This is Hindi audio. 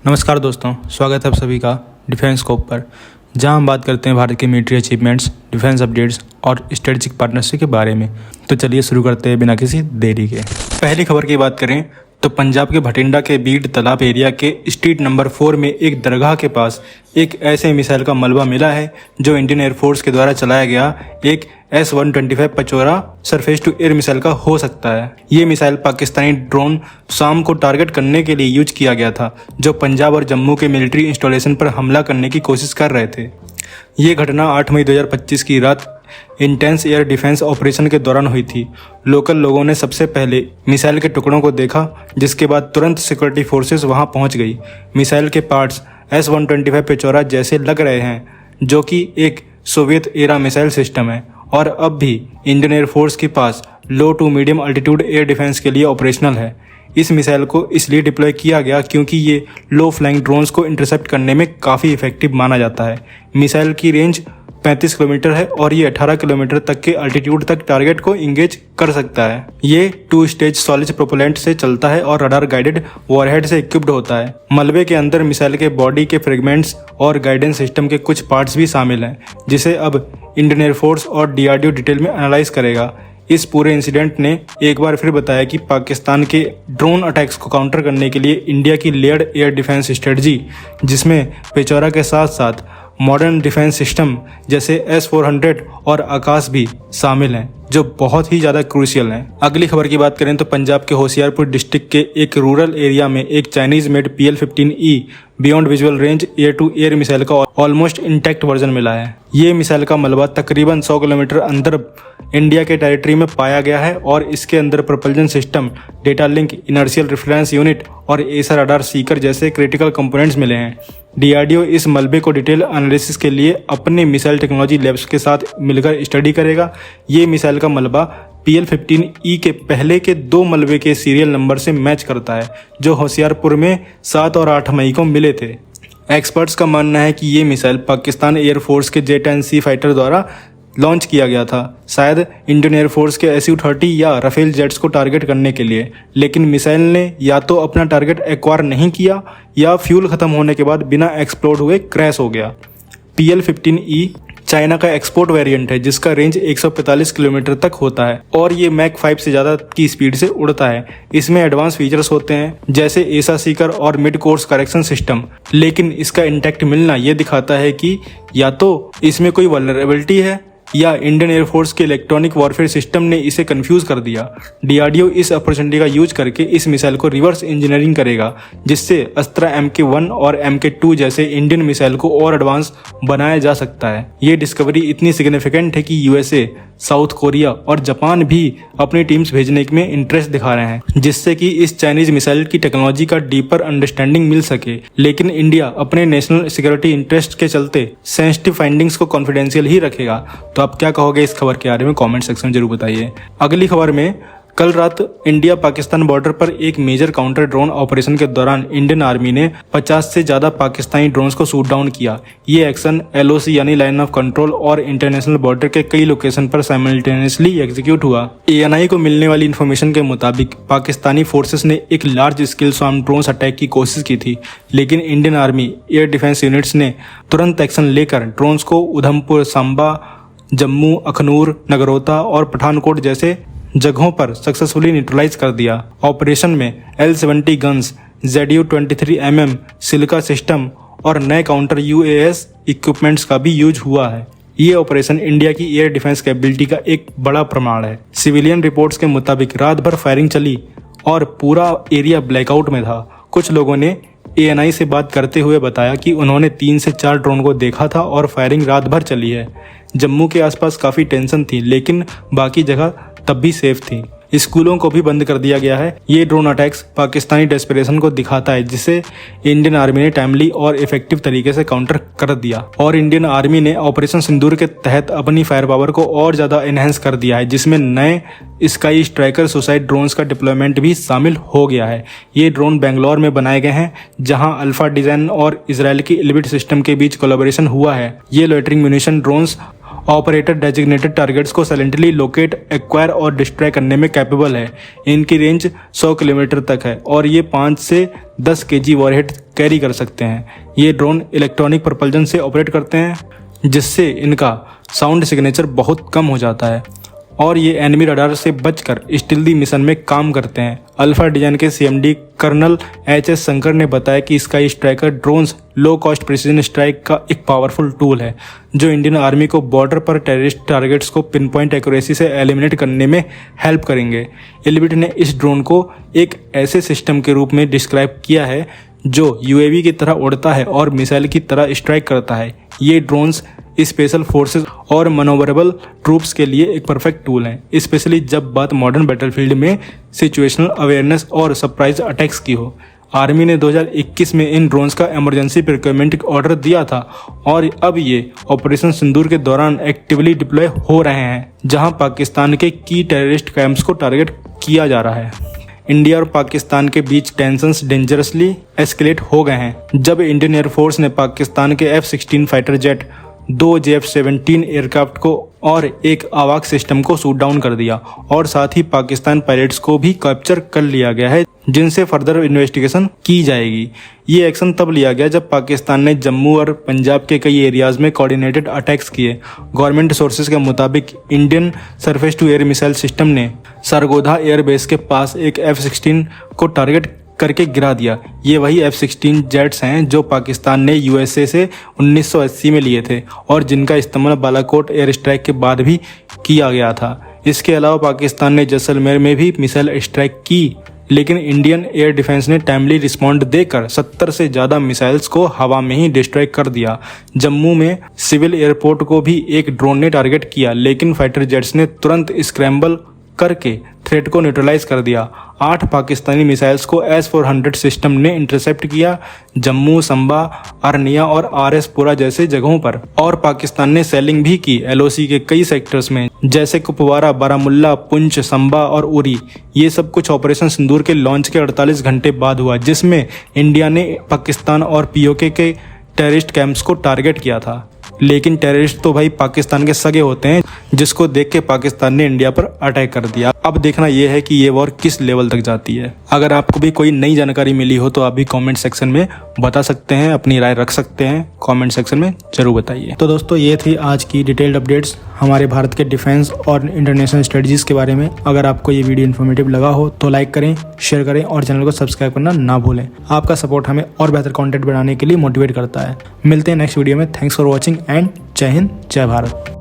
नमस्कार दोस्तों, स्वागत है आप सभी का डिफेंस स्कोप पर, जहां हम बात करते हैं भारत के मिलिट्री अचीवमेंट्स, डिफेंस अपडेट्स और स्ट्रेटेजिक पार्टनरशिप के बारे में। तो चलिए शुरू करते हैं बिना किसी देरी के। पहली खबर की बात करें तो पंजाब के भटिंडा के बीड तालाब एरिया के स्ट्रीट नंबर 4 में एक दरगाह के पास एक ऐसे मिसाइल का मलबा मिला है जो इंडियन एयरफोर्स के द्वारा चलाया गया एक S-125 Pechora surface to air missile का हो सकता है। ये मिसाइल पाकिस्तानी ड्रोन शाम को टारगेट करने के लिए यूज किया गया था, जो पंजाब और जम्मू के मिलिट्री इंस्टॉलेशन पर हमला करने की कोशिश कर रहे थे। ये घटना 8 मई 2025 की रात इंटेंस एयर डिफेंस ऑपरेशन के दौरान हुई थी। लोकल लोगों ने सबसे पहले मिसाइल के टुकड़ों को देखा, जिसके बाद तुरंत सिक्योरिटी फोर्सेस वहां पहुंच गई। मिसाइल के पार्ट्स S-125 पेचोरा जैसे लग रहे हैं, जो कि एक सोवियत एरा मिसाइल सिस्टम है और अब भी इंडियन एयरफोर्स के पास low to medium altitude air defence के लिए ऑपरेशनल है। इस मिसाइल को इसलिए डिप्लॉय किया गया क्योंकि ये लो फ्लाइंग ड्रोन्स को इंटरसेप्ट करने में काफ़ी इफेक्टिव माना जाता है। मिसाइल की रेंज 35 किलोमीटर है और ये 18 किलोमीटर तक के अल्टीट्यूड तक टारगेट को इंगेज कर सकता है। ये 2 स्टेज सॉलिड प्रोपेलेंट से चलता है और रडार गाइडेड वॉरहेड से इक्विप्ड होता है। मलबे के अंदर मिसाइल के बॉडी के फ्रेगमेंट्स और गाइडेंस सिस्टम के कुछ पार्ट्स भी शामिल हैं, जिसे अब इंडियन एयरफोर्स और DRDO डिटेल में एनालाइज करेगा। इस पूरे इंसिडेंट ने एक बार फिर बताया कि पाकिस्तान के ड्रोन अटैक्स को काउंटर करने के लिए इंडिया की लेयर्ड एयर डिफेंस स्ट्रेटजी, जिसमें पेचोरा के साथ साथ मॉडर्न डिफेंस सिस्टम जैसे S-400 और आकाश भी शामिल हैं, जो बहुत ही ज़्यादा क्रूशियल हैं। अगली खबर की बात करें तो पंजाब के होशियारपुर डिस्ट्रिक्ट के एक रूरल एरिया में एक Chinese made PL-15E beyond visual range air to air missile का ऑलमोस्ट इंटैक्ट वर्जन मिला है। ये मिसाइल का मलबा तकरीबन 100 किलोमीटर अंदर इंडिया के टेरिटरी में पाया गया है और इसके अंदर propulsion system, data link, inertial reference unit और एसर रडार सीकर जैसे क्रिटिकल कंपोनेंट्स मिले हैं। DRDO इस मलबे को डिटेल एनालिसिस के लिए अपने मिसाइल टेक्नोलॉजी लैब्स के साथ मिलकर स्टडी करेगा। ये मिसाइल का मलबा PL-15E के पहले के 2 मलबे के सीरियल नंबर से मैच करता है, जो होशियारपुर में 7 और 8 मई को मिले थे। एक्सपर्ट्स का मानना है कि ये मिसाइल पाकिस्तान एयरफोर्स के J-10C फाइटर द्वारा लॉन्च किया गया था, शायद इंडियन एयरफोर्स के Su-30 या राफेल जेट्स को टारगेट करने के लिए। लेकिन मिसाइल ने या तो अपना टारगेट एक्वायर नहीं किया या फ्यूल खत्म होने के बाद बिना एक्सप्लोड हुए क्रैश हो गया। PL-15E चाइना का एक्सपोर्ट वेरिएंट है, जिसका रेंज 145 किलोमीटर तक होता है और ये मैक 5 से ज़्यादा की स्पीड से उड़ता है। इसमें एडवांस फीचर्स होते हैं जैसे एसा सीकर और मिड कोर्स करेक्शन सिस्टम, लेकिन इसका इंटैक्ट मिलना ये दिखाता है कि या तो इसमें कोई वल्नरेबिलिटी है या इंडियन एयरफोर्स के इलेक्ट्रॉनिक वॉरफेयर सिस्टम ने इसे कंफ्यूज कर दिया। DRDO इस अपॉर्चुनिटी का यूज करके इस मिसाइल को रिवर्स इंजीनियरिंग करेगा, जिससे अस्त्रा MK1 और MK2 जैसे इंडियन मिसाइल को और एडवांस बनाया जा सकता है। ये डिस्कवरी इतनी सिग्निफिकेंट है कि USA, साउथ कोरिया और जापान भी अपनी टीम्स भेजने में इंटरेस्ट दिखा रहे हैं, जिससे कि इस चाइनीज मिसाइल की टेक्नोलॉजी का डीपर अंडरस्टैंडिंग मिल सके। लेकिन इंडिया अपने नेशनल सिक्योरिटी इंटरेस्ट के चलते सेंसिटिव फाइंडिंग्स को कॉन्फिडेंशियल ही रखेगा। तो आप क्या कहोगे इस खबर के बारे में कमेंट सेक्शन में जरूर बताइए। अगली खबर में कल रात इंडिया पाकिस्तान बॉर्डर पर एक मेजर काउंटर ड्रोन ऑपरेशन के दौरान इंडियन आर्मी ने 50 से ज़्यादा पाकिस्तानी ड्रोन्स को शूट डाउन किया। ये एक्शन LOC यानी लाइन ऑफ कंट्रोल और इंटरनेशनल बॉर्डर के कई लोकेशन पर साइमल्टेनियसली एग्जीक्यूट हुआ। ANI को मिलने वाली इन्फॉर्मेशन के मुताबिक पाकिस्तानी फोर्सेस ने एक large scale swarm drones attack की कोशिश की थी, लेकिन Indian army air defence units ने तुरंत एक्शन लेकर ड्रोन्स को उधमपुर, सांबा, जम्मू, अखनूर, नगरोटा और पठानकोट जैसे जगहों पर सक्सेसफुली न्यूट्रलाइज कर दिया। ऑपरेशन में L-70 guns, ZU-23mm silica system और नए काउंटर UAS इक्विपमेंट्स का भी यूज हुआ है। ये ऑपरेशन इंडिया की एयर डिफेंस कैपेबिलिटी का एक बड़ा प्रमाण है। सिविलियन रिपोर्ट्स के मुताबिक रात भर फायरिंग चली और पूरा एरिया ब्लैकआउट में था। कुछ लोगों ने ANI से बात करते हुए बताया कि उन्होंने 3 से 4 ड्रोन को देखा था और फायरिंग रात भर चली है। जम्मू के आसपास काफ़ी टेंशन थी, लेकिन बाकी जगह तब भी सेफ थी। स्कूलों को भी बंद कर दिया गया है। ये ड्रोन अटैक्स पाकिस्तानी डेस्परेशन को दिखाता है, जिसे इंडियन आर्मी ने टाइमली और इफेक्टिव तरीके से काउंटर कर दिया। और इंडियन आर्मी ने ऑपरेशन सिंदूर के तहत अपनी फायर पावर को और ज़्यादा एनहेंस कर दिया है, जिसमें नए स्काई स्ट्राइकर सुसाइड ड्रोन्स का डिप्लॉयमेंट भी शामिल हो गया है। ये ड्रोन बेंगलोर में बनाए गए हैं, जहां अल्फा डिजाइन और इसराइल की एलिबिट सिस्टम के बीच कोलैबोरेशन हुआ है। ये loitering munition drones operator designated targets को साइलेंटली लोकेट, एक्वायर और डिस्ट्रॉय करने में कैपेबल है। इनकी रेंज 100 किलोमीटर तक है और ये 5 से 10 kg वॉरहेड कैरी कर सकते हैं। ये ड्रोन इलेक्ट्रॉनिक propulsion से ऑपरेट करते हैं, जिससे इनका साउंड सिग्नेचर बहुत कम हो जाता है और ये एनिमी रडार से बचकर स्टील्दी मिशन में काम करते हैं। अल्फा डिजाइन के CMD कर्नल HS शंकर ने बताया कि sky striker drones low cost precision strike का एक पावरफुल टूल है जो इंडियन आर्मी को बॉर्डर पर टेररिस्ट टारगेट्स को पिन पॉइंट एक्यूरेसी से एलिमिनेट करने में हेल्प करेंगे। एलिबिट ने इस ड्रोन को एक ऐसे सिस्टम के रूप में डिस्क्राइब किया है जो UAV की तरह उड़ता है और मिसाइल की तरह स्ट्राइक करता है। ये ड्रोन्स स्पेशल फोर्सेस और मनोवरेबल ट्रूप्स के लिए एक परफेक्ट टूल हैं, स्पेशली जब बात मॉडर्न बैटलफील्ड में सिचुएशनल अवेयरनेस और सरप्राइज अटैक्स की हो। आर्मी ने 2021 में इन ड्रोन्स का इमरजेंसी प्रिक्योरमेंट ऑर्डर दिया था और अब ये ऑपरेशन सिंदूर के दौरान एक्टिवली डिप्लॉय हो रहे हैं, जहां पाकिस्तान के की टेररिस्ट कैंप्स को टारगेट किया जा रहा है। इंडिया और पाकिस्तान के बीच टेंशंस डेंजरसली एस्केलेट हो गए हैं जब इंडियन एयरफोर्स ने पाकिस्तान के F-16 fighter jet, 2 JF-17 aircraft को और एक आवाक सिस्टम को शूट डाउन कर दिया और साथ ही पाकिस्तान पायलट्स को भी कैप्चर कर लिया गया है, जिनसे फर्दर इन्वेस्टिगेशन की जाएगी। ये एक्शन तब लिया गया जब पाकिस्तान ने जम्मू और पंजाब के कई एरियाज में कोऑर्डिनेटेड अटैक्स किए। गवर्नमेंट सोर्सेज के मुताबिक Indian surface to air missile system ने सरगोधा एयरबेस के पास एक F-16 को टारगेट करके गिरा दिया। ये वही F-16 जेट्स हैं जो पाकिस्तान ने USA से 1980 में लिए थे और जिनका इस्तेमाल बालाकोट एयर स्ट्राइक के बाद भी किया गया था। इसके अलावा पाकिस्तान ने जैसलमेर में भी मिसाइल स्ट्राइक की, लेकिन इंडियन एयर डिफेंस ने टाइमली रिस्पॉन्ड देकर 70 से ज़्यादा मिसाइल्स को हवा में ही डिस्ट्रॉय कर दिया। जम्मू में सिविल एयरपोर्ट को भी एक ड्रोन ने टारगेट किया, लेकिन फाइटर जेट्स ने तुरंत स्क्रैम्बल करके थ्रेट को न्यूट्रलाइज कर दिया। 8 पाकिस्तानी मिसाइल्स को S-400 सिस्टम ने इंटरसेप्ट किया जम्मू, संबा, अरनिया और RS पुरा जैसे जगहों पर। और पाकिस्तान ने सेलिंग भी की LOC के कई सेक्टर्स में, जैसे कुपवारा, बारामुल्ला, पुंछ, संबा और उरी। ये सब कुछ ऑपरेशन सिंदूर के लॉन्च के 48 घंटे बाद हुआ, जिसमें इंडिया ने पाकिस्तान और POK के टेररिस्ट कैंप्स को टारगेट किया था। लेकिन टेररिस्ट तो भाई पाकिस्तान के सगे होते हैं, जिसको देख के पाकिस्तान ने इंडिया पर अटैक कर दिया। अब देखना यह है कि ये वॉर किस लेवल तक जाती है। अगर आपको भी कोई नई जानकारी मिली हो तो आप भी कमेंट सेक्शन में बता सकते हैं, अपनी राय रख सकते हैं, कमेंट सेक्शन में जरूर बताइए। तो दोस्तों, ये थी आज की डिटेल्ड अपडेट्स हमारे भारत के डिफेंस और इंटरनेशनल स्ट्रेटजीज के बारे में। अगर आपको ये वीडियो इन्फॉर्मेटिव लगा हो तो लाइक करें, शेयर करें और चैनल को सब्सक्राइब करना ना भूलें। आपका सपोर्ट हमें और बेहतर कंटेंट बनाने के लिए मोटिवेट करता है। मिलते हैं नेक्स्ट वीडियो में। थैंक्स फॉर वॉचिंग एंड जय हिंद, जय भारत।